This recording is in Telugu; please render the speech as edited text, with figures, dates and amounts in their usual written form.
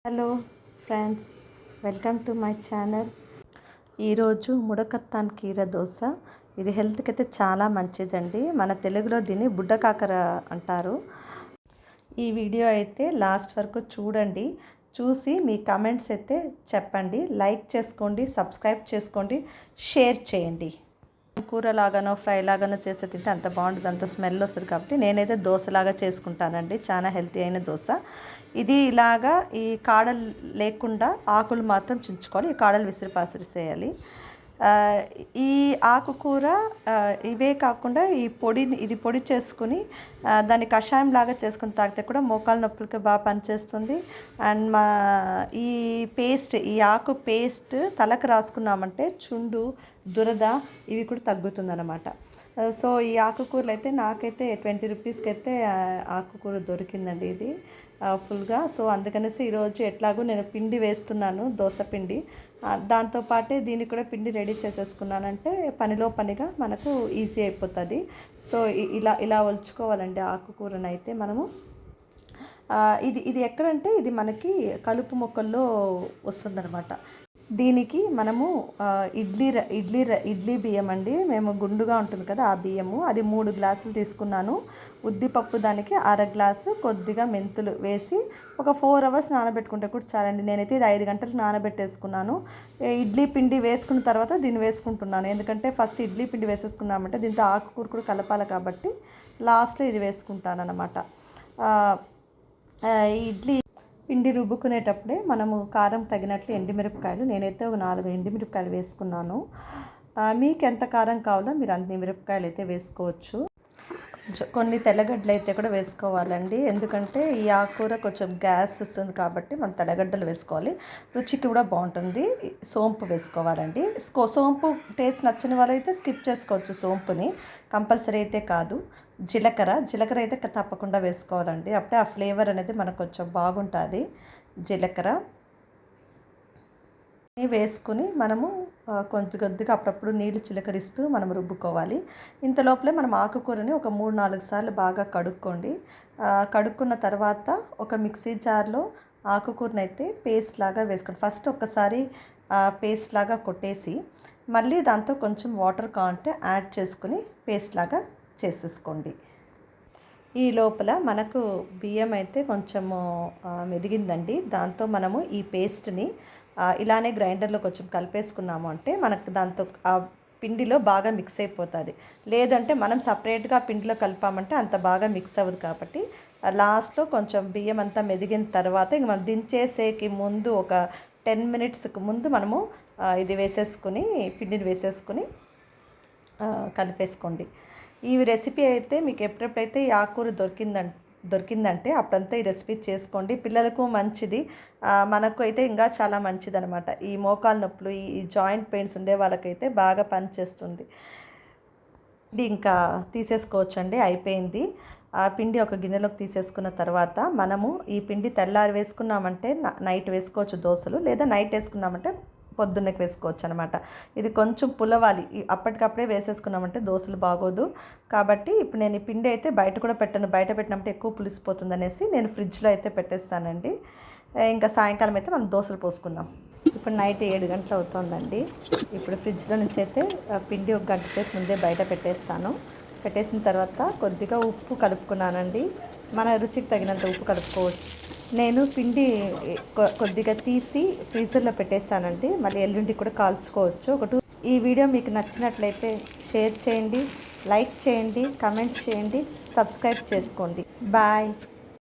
Hello friends, welcome to my channel. ఈరోజు ముడకత్తాన్ కీర దోశ. ఇది హెల్త్కి అయితే చాలా మంచిదండి. మన తెలుగులో దీన్ని బుడ్డకాకర అంటారు. ఈ వీడియో అయితే లాస్ట్ వరకు చూడండి. చూసి మీ కమెంట్స్ అయితే చెప్పండి. లైక్ చేసుకోండి, సబ్స్క్రైబ్ చేసుకోండి, షేర్ చేయండి. కూర లాగానో ఫ్రై లాగానో చేస్తే తింటే అంత బాగుంటుంది, అంత స్మెల్ వస్తుంది. కాబట్టి నేనైతే దోశలాగా చేసుకుంటానండి. చాలా హెల్తీ అయిన దోశ ఇది. ఇలాగా ఈ కాడలు లేకుండా ఆకులు మాత్రం చించుకోవాలి. ఈ కాడలు విసిరిపాసిరిసేయాలి. ఈ ఆకుకూర ఇవే కాకుండా ఇది పొడి చేసుకుని దాన్ని కషాయం లాగా చేసుకుని తాగితే కూడా మోకాళ్ళ నొప్పులకి బాగా పనిచేస్తుంది. అండ్ ఈ ఆకు పేస్ట్ తలకు రాసుకున్నామంటే చుండు, దురద ఇవి కూడా తగ్గుతుంది అన్నమాట. సో ఈ ఆకుకూరలు అయితే నాకైతే 20 రూపీస్కి అయితే ఆకుకూర దొరికిందండి ఇది ఫుల్గా. సో అందుకనేసి ఈరోజు ఎట్లాగో నేను పిండి వేస్తున్నాను, దోశ పిండి. దాంతోపాటే దీన్ని కూడా పిండి రెడీ చేసేసుకున్నానంటే పనిలో పనిగా మనకు ఈజీ అయిపోతుంది. సో ఇలా ఒలుచుకోవాలండి ఆకుకూరను అయితే మనము. ఇది ఎక్కడంటే ఇది మనకి కలుపు మొక్కల్లో వస్తుందన్నమాట. దీనికి మనము ఇడ్లీ బియ్యం అండి, మేము గుండుగా ఉంటుంది కదా ఆ బియ్యము, అది 3 గ్లాసులు తీసుకున్నాను. ఉద్దిపప్పు దానికి 1/2 గ్లాసు, కొద్దిగా మెంతులు వేసి ఒక 4 అవర్స్ నానబెట్టుకుంటే కూడా చాలండి. నేనైతే ఇది 5 గంటలు నానబెట్టేసుకున్నాను. ఇడ్లీ పిండి వేసుకున్న తర్వాత దీన్ని వేసుకుంటున్నాను. ఎందుకంటే ఫస్ట్ ఇడ్లీ పిండి వేసేసుకున్నామంటే దీంతో ఆకుకూర కూడా కలపాలి కాబట్టి లాస్ట్లో ఇది వేసుకుంటాను అన్నమాట. ఇడ్లీ పిండి రుబ్బుకునేటప్పుడే మనము కారం తగినట్లు ఎండుమిరపకాయలు, నేనైతే ఒక 4 ఎండుమిరపకాయలు వేసుకున్నాను. మీకు ఎంత కారం కావాలో మీరు అన్ని మిరపకాయలు అయితే వేసుకోవచ్చు. కొన్ని తెల్లగడ్డలు అయితే కూడా వేసుకోవాలండి. ఎందుకంటే ఈ ఆకుకూర కొంచెం గ్యాస్ వస్తుంది కాబట్టి మనం తెల్లగడ్డలు వేసుకోవాలి. రుచికి కూడా బాగుంటుంది. సోంపు వేసుకోవాలండి. సోంపు టేస్ట్ నచ్చని వాళ్ళైతే స్కిప్ చేసుకోవచ్చు. సోంపుని కంపల్సరీ అయితే కాదు. జీలకర్ర అయితే తప్పకుండా వేసుకోవాలండి. అప్పుడే ఆ ఫ్లేవర్ అనేది మనకు కొంచెం బాగుంటుంది. జీలకర్ర వేసుకుని మనము కొద్దిగా అప్పుడప్పుడు నీళ్ళు చిలకరిస్తూ మనం రుబ్బుకోవాలి. ఇంత లోపలే మనం ఆకుకూరని ఒక 3-4 సార్లు బాగా కడుక్కోండి. కడుక్కున్న తర్వాత ఒక మిక్సీ జార్లో ఆకుకూరని అయితే పేస్ట్ లాగా వేసుకోండి. ఫస్ట్ ఒకసారి పేస్ట్ లాగా కొట్టేసి మళ్ళీ దాంతో కొంచెం వాటర్ కావాలంటే యాడ్ చేసుకుని పేస్ట్ లాగా చేసేసుకోండి. ఈ లోపల మనకు బియ్యం అయితే కొంచెము మెదిగిందండి. దాంతో మనము ఈ పేస్ట్ని ఇలానే గ్రైండర్లో కొంచెం కలిపేసుకున్నాము అంటే మనకు దాంతో ఆ పిండిలో బాగా మిక్స్ అయిపోతుంది. లేదంటే మనం సపరేట్గా పిండిలో కలిపామంటే అంత బాగా మిక్స్ అవ్వదు. కాబట్టి లాస్ట్లో కొంచెం బియ్యం అంతా మెదిగిన తర్వాత ఇంక మనం దించేసేకి ముందు ఒక 10 మినిట్స్కి ముందు మనము ఇది వేసేసుకుని పిండిని వేసేసుకుని కలిపేసుకోండి. ఈ రెసిపీ అయితే మీకు ఎప్పుడెప్పుడైతే ఈ ఆకుకూర దొరికిందంటే అప్పుడంతా ఈ రెసిపీ చేసుకోండి. పిల్లలకు మంచిది, మనకు అయితే ఇంకా చాలా మంచిది అనమాట. ఈ మోకాలు నొప్పులు, ఈ జాయింట్ పెయిన్స్ ఉండే వాళ్ళకైతే బాగా పనిచేస్తుంది. ఇంకా తీసేసుకోవచ్చండి. అయిపోయింది. ఆ పిండి ఒక గిన్నెలోకి తీసేసుకున్న తర్వాత మనము ఈ పిండి తెల్లారి వేసుకున్నామంటే నైట్ వేసుకోవచ్చు దోశలు, లేదా నైట్ వేసుకున్నామంటే పొద్దున్నకి వేసుకోవచ్చు అనమాట. ఇది కొంచెం పులవాలి. అప్పటికప్పుడే వేసేసుకున్నామంటే దోశలు బాగోదు. కాబట్టి ఇప్పుడు నేను ఈ పిండి అయితే బయట కూడా పెట్టను. బయట పెట్టినప్పుడు ఎక్కువ పులిసిపోతుంది అనేసి నేను ఫ్రిడ్జ్లో అయితే పెట్టేస్తానండి. ఇంకా సాయంకాలం అయితే మనం దోశలు పోసుకుందాం. ఇప్పుడు నైట్ 7 గంటలు అవుతుందండి. ఇప్పుడు ఫ్రిడ్జ్లో నుంచి అయితే పిండి ఒక గంట సేపు ముందే బయట పెట్టేసిన తర్వాత కొద్దిగా ఉప్పు కలుపుకున్నానండి. మన రుచికి తగినంత ఉప్పు కలుపుకోవచ్చు. నేను పిండి కొద్దిగా తీసి ఫ్రీజర్లో పెట్టేస్తానండి. మళ్ళీ ఎల్లుండి కూడా కాల్చుకోవచ్చు. ఈ వీడియో మీకు నచ్చినట్లయితే షేర్ చేయండి, లైక్ చేయండి, కమెంట్ చేయండి, సబ్స్క్రైబ్ చేసుకోండి. బాయ్.